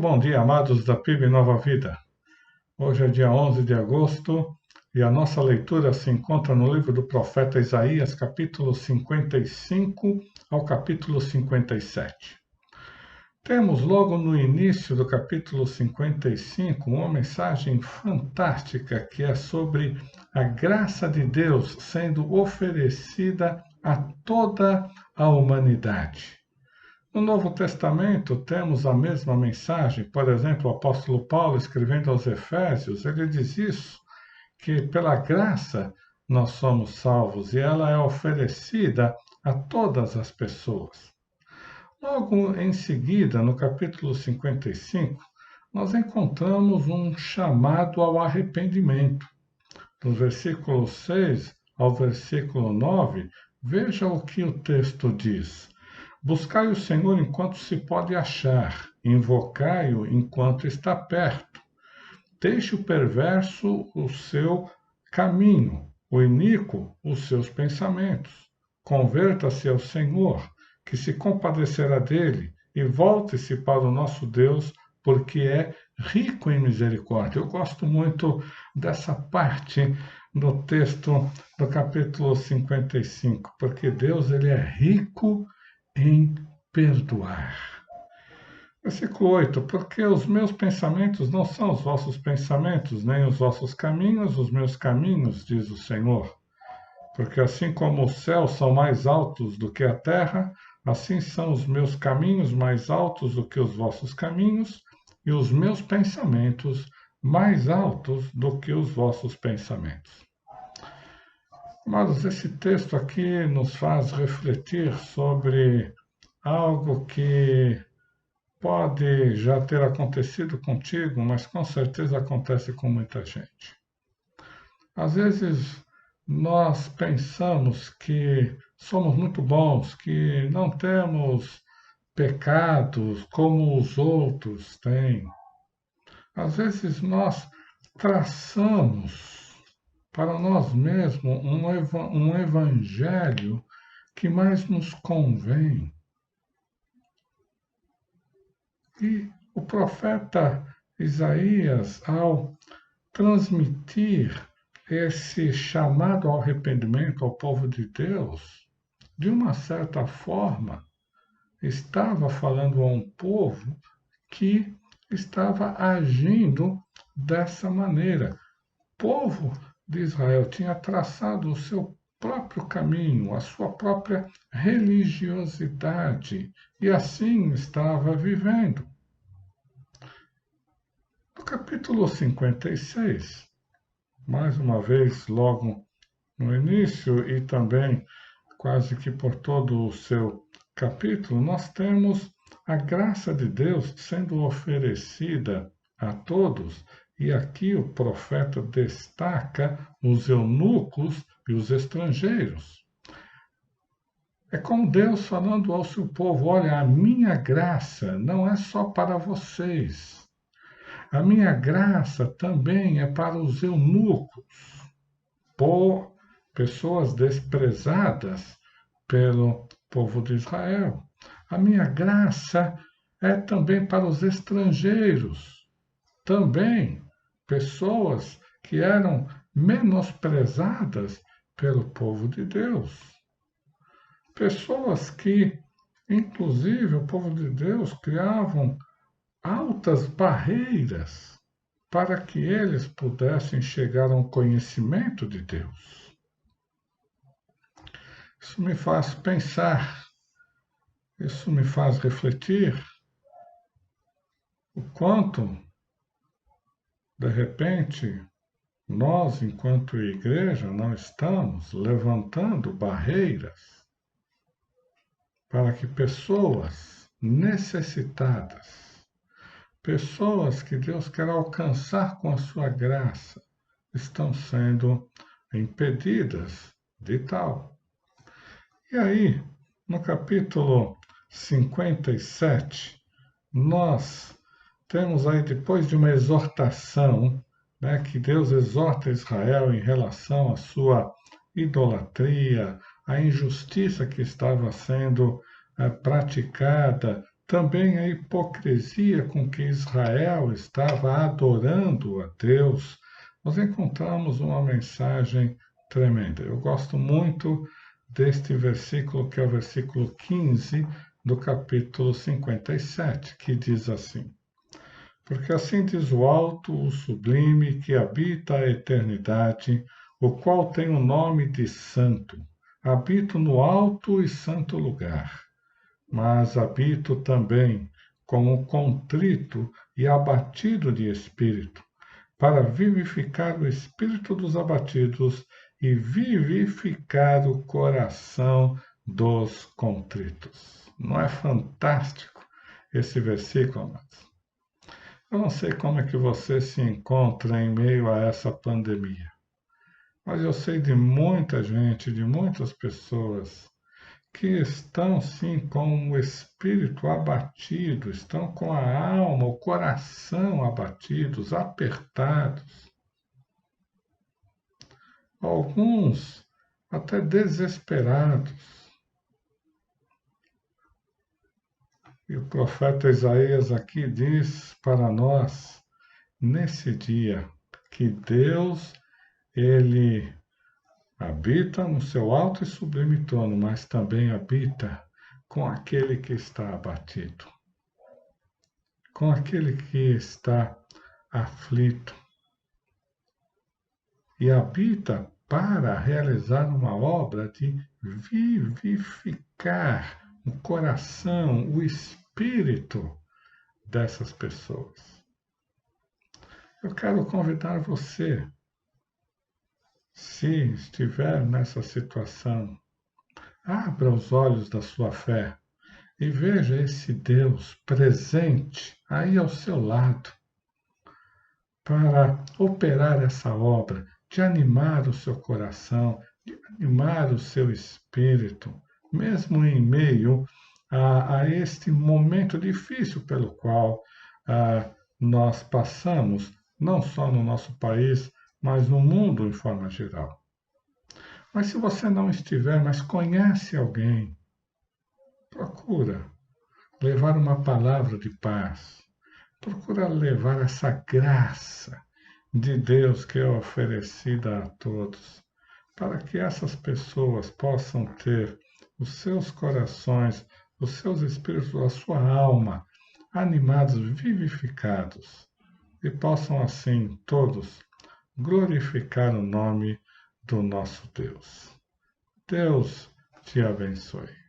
bom dia, amados da PIB Nova Vida. Hoje é dia 11 de agosto e a nossa leitura se encontra no livro do profeta Isaías, capítulo 55 ao capítulo 57. Temos logo no início do capítulo 55 uma mensagem fantástica que é sobre a graça de Deus sendo oferecida a toda a humanidade. No Novo Testamento temos a mesma mensagem, por exemplo, o apóstolo Paulo escrevendo aos Efésios, ele diz isso, que pela graça nós somos salvos e ela é oferecida a todas as pessoas. Logo em seguida, no capítulo 55, nós encontramos um chamado ao arrependimento. Do versículo 6 ao versículo 9, veja o que o texto diz. Buscai o Senhor enquanto se pode achar, invocai-o enquanto está perto. Deixe o perverso o seu caminho, o iníquo os seus pensamentos. Converta-se ao Senhor, que se compadecerá dele, e volte-se para o nosso Deus, porque é rico em misericórdia. Eu gosto muito dessa parte no texto do capítulo 55, porque Deus ele é rico em perdoar. Versículo 8, porque os meus pensamentos não são os vossos pensamentos, nem os vossos caminhos, os meus caminhos, diz o Senhor. Porque assim como os céus são mais altos do que a terra, assim são os meus caminhos mais altos do que os vossos caminhos, e os meus pensamentos mais altos do que os vossos pensamentos. Amados, esse texto aqui nos faz refletir sobre algo que pode já ter acontecido contigo, mas com certeza acontece com muita gente. Às vezes nós pensamos que somos muito bons, que não temos pecados como os outros têm. Às vezes nós traçamos para nós mesmos um evangelho que mais nos convém. E o profeta Isaías, ao transmitir esse chamado ao arrependimento ao povo de Deus, de uma certa forma, estava falando a um povo que estava agindo dessa maneira. O povo de Israel tinha traçado o seu próprio caminho, a sua própria religiosidade, e assim estava vivendo. No capítulo 56, mais uma vez, logo no início e também quase que por todo o seu capítulo, nós temos a graça de Deus sendo oferecida a todos. E aqui o profeta destaca os eunucos e os estrangeiros. É como Deus falando ao seu povo: olha, a minha graça não é só para vocês. A minha graça também é para os eunucos, por pessoas desprezadas pelo povo de Israel. A minha graça é também para os estrangeiros, também pessoas que eram menosprezadas pelo povo de Deus. Pessoas que, inclusive, o povo de Deus criavam altas barreiras para que eles pudessem chegar a um conhecimento de Deus. Isso me faz pensar, isso me faz refletir o quanto, de repente, nós, enquanto igreja, não estamos levantando barreiras para que pessoas necessitadas, pessoas que Deus quer alcançar com a sua graça, estão sendo impedidas de tal. E aí, no capítulo 57, nós temos aí, depois de uma exortação, que Deus exorta Israel em relação à sua idolatria, à injustiça que estava sendo praticada também a hipocrisia com que Israel estava adorando a Deus, nós encontramos uma mensagem tremenda. Eu gosto muito deste versículo, que é o versículo 15 do capítulo 57, que diz assim: Porque assim diz o alto, o sublime, que habita a eternidade, o qual tem o nome de Santo. Habito no alto e santo lugar, mas habito também com o contrito e abatido de espírito, para vivificar o espírito dos abatidos e vivificar o coração dos contritos. Não é fantástico esse versículo, amados? Eu não sei como é que você se encontra em meio a essa pandemia, mas eu sei de muita gente, de muitas pessoas que estão sim com o espírito abatido, estão com a alma, o coração abatidos, apertados. Alguns até desesperados. E o profeta Isaías aqui diz para nós, nesse dia, que Deus, ele habita no seu alto e sublime trono, mas também habita com aquele que está abatido, com aquele que está aflito. E habita para realizar uma obra de vivificar o coração, o espírito dessas pessoas. Eu quero convidar você, se estiver nessa situação, abra os olhos da sua fé e veja esse Deus presente aí ao seu lado para operar essa obra, de animar o seu coração, de animar o seu espírito, mesmo em meio a este momento difícil pelo qual nós passamos, não só no nosso país, mas no mundo em forma geral. Mas se você não estiver, mas conhece alguém, procura levar uma palavra de paz, procura levar essa graça de Deus que é oferecida a todos, para que essas pessoas possam ter os seus corações, os seus espíritos, a sua alma animados, vivificados, e possam assim todos glorificar o nome do nosso Deus. Deus te abençoe.